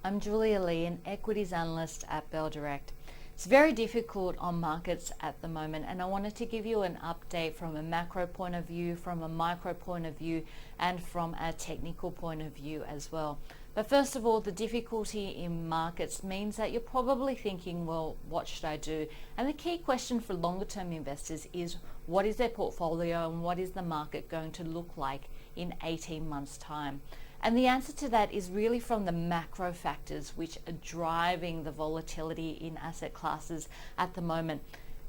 I'm Julia Lee, an equities analyst at Bell Direct. It's very difficult on markets at the moment, and I wanted to give you an update from a macro point of view, from a micro point of view, and from a technical point of view as well. But first of all, the difficulty in markets means that you're probably thinking, well, what should I do? And the key question for longer term investors is, what is their portfolio and what is the market going to look like in 18 months' time? And the answer to that is really from the macro factors which are driving the volatility in asset classes at the moment.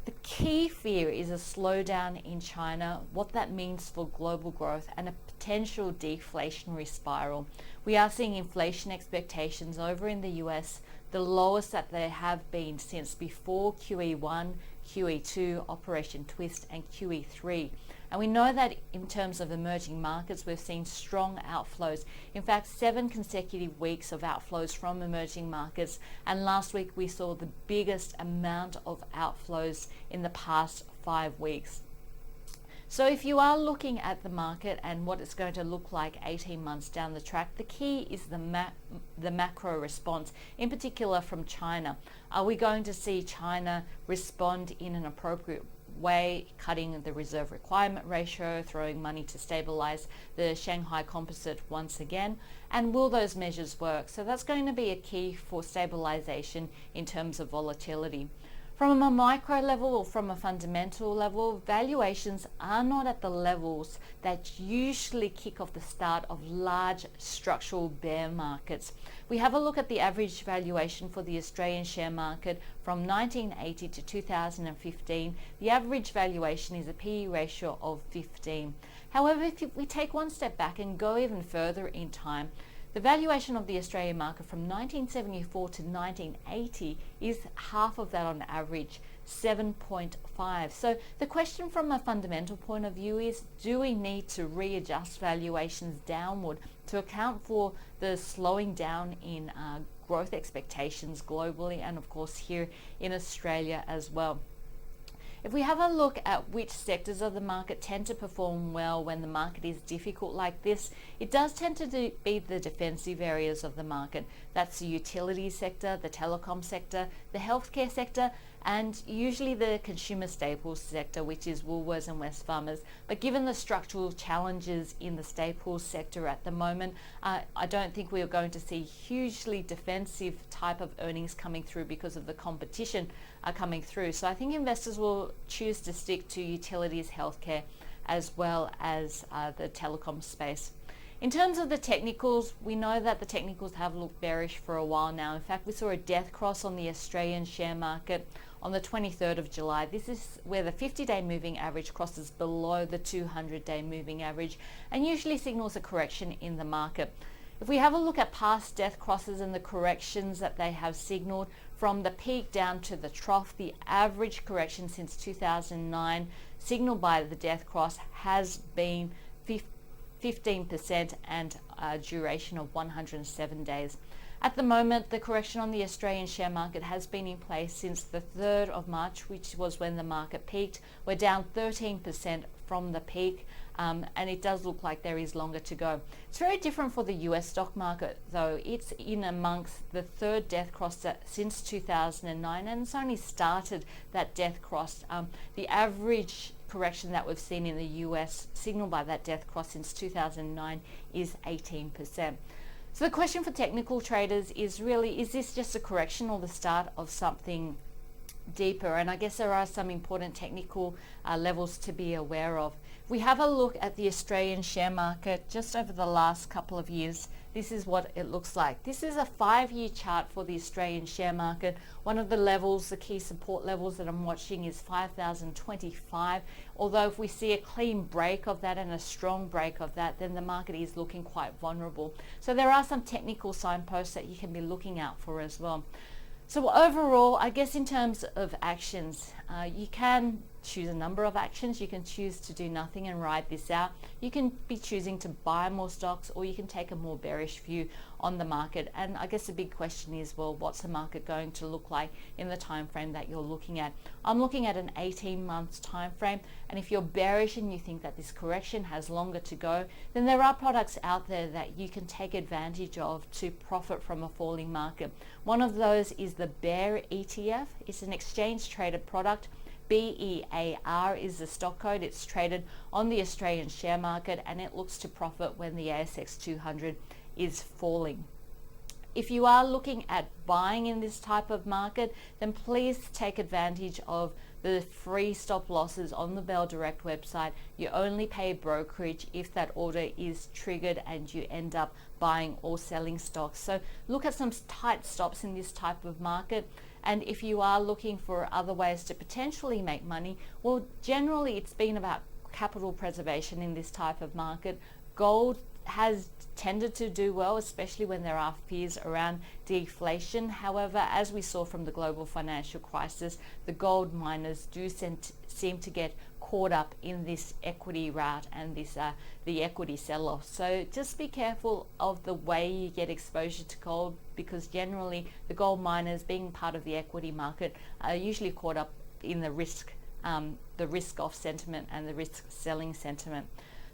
The key fear is a slowdown in China, what that means for global growth, and a potential deflationary spiral. We are seeing inflation expectations over in the US, the lowest that they have been since before QE1, QE2, Operation Twist, and QE3. And we know that in terms of emerging markets, we've seen strong outflows. In fact, 7 consecutive weeks of outflows from emerging markets. And last week we saw the biggest amount of outflows in the past 5 weeks. So if you are looking at the market and what it's going to look like 18 months down the track, the key is the macro response, in particular from China. Are we going to see China respond in an appropriate way, cutting the reserve requirement ratio, throwing money to stabilize the Shanghai Composite once again? And will those measures work? So that's going to be a key for stabilization in terms of volatility. From a micro level or from a fundamental level, valuations are not at the levels that usually kick off the start of large structural bear markets. We have a look at the average valuation for the Australian share market from 1980 to 2015. The average valuation is a PE ratio of 15. However, if we take one step back and go even further in time, the valuation of the Australian market from 1974 to 1980 is half of that on average, 7.5. So the question from a fundamental point of view is, do we need to readjust valuations downward to account for the slowing down in growth expectations globally and of course here in Australia as well? If we have a look at which sectors of the market tend to perform well when the market is difficult like this, it does tend to be the defensive areas of the market. That's the utility sector, the telecom sector, the healthcare sector, and usually the consumer staples sector, which is Woolworths and Wesfarmers. But given the structural challenges in the staples sector at the moment, I don't think we are going to see hugely defensive type of earnings coming through because of the competition coming through. So I think investors will choose to stick to utilities, healthcare, as well as the telecom space. In terms of the technicals, we know that the technicals have looked bearish for a while now. In fact, we saw a death cross on the Australian share market on the 23rd of July. This is where the 50-day moving average crosses below the 200-day moving average and usually signals a correction in the market. If we have a look at past death crosses and the corrections that they have signaled, from the peak down to the trough, the average correction since 2009 signaled by the death cross has been 15% and a duration of 107 days. At the moment, the correction on the Australian share market has been in place since the 3rd of March, which was when the market peaked. We're down 13% from the peak, and it does look like there is longer to go. It's very different for the US stock market, though. It's in amongst the 3rd death cross since 2009, and it's only started that death cross. The average correction that we've seen in the US signaled by that death cross since 2009 is 18%. So the question for technical traders is really, is this just a correction or the start of something deeper? And I guess there are some important technical levels to be aware of. If we have a look at the Australian share market just over the last couple of years, this is what it looks like. This is a 5-year chart for the Australian share market. One of the levels, the key support levels that I'm watching is 5,025. Although if we see a clean break of that and a strong break of that, then the market is looking quite vulnerable. So there are some technical signposts that you can be looking out for as well. So overall, I guess in terms of actions, You can choose a number of actions. You can choose to do nothing and ride this out. You can be choosing to buy more stocks, or you can take a more bearish view on the market. And I guess the big question is, well, what's the market going to look like in the time frame that you're looking at? I'm looking at an 18 months time frame, and if you're bearish and you think that this correction has longer to go, then there are products out there that you can take advantage of to profit from a falling market. One of those is the Bear ETF. It's an exchange traded product. BEAR is the stock code. It's traded on the Australian share market, and it looks to profit when the ASX 200 is falling. If you are looking at buying in this type of market, then please take advantage of the free stop losses on the Bell Direct website. You only pay brokerage if that order is triggered and you end up buying or selling stocks. So look at some tight stops in this type of market. And if you are looking for other ways to potentially make money, well, generally it's been about capital preservation in this type of market. Gold has tended to do well, especially when there are fears around deflation. However, as we saw from the global financial crisis, the gold miners do seem to get caught up in this equity route and this the equity sell-off. So just be careful of the way you get exposure to gold, because generally the gold miners, being part of the equity market, are usually caught up in the risk off sentiment and the risk selling sentiment.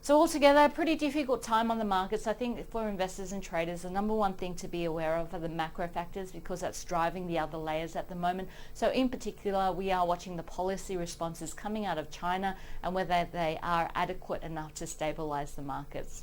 So altogether, a pretty difficult time on the markets. I think for investors and traders, the number one thing to be aware of are the macro factors, because that's driving the other layers at the moment. So in particular, we are watching the policy responses coming out of China and whether they are adequate enough to stabilize the markets.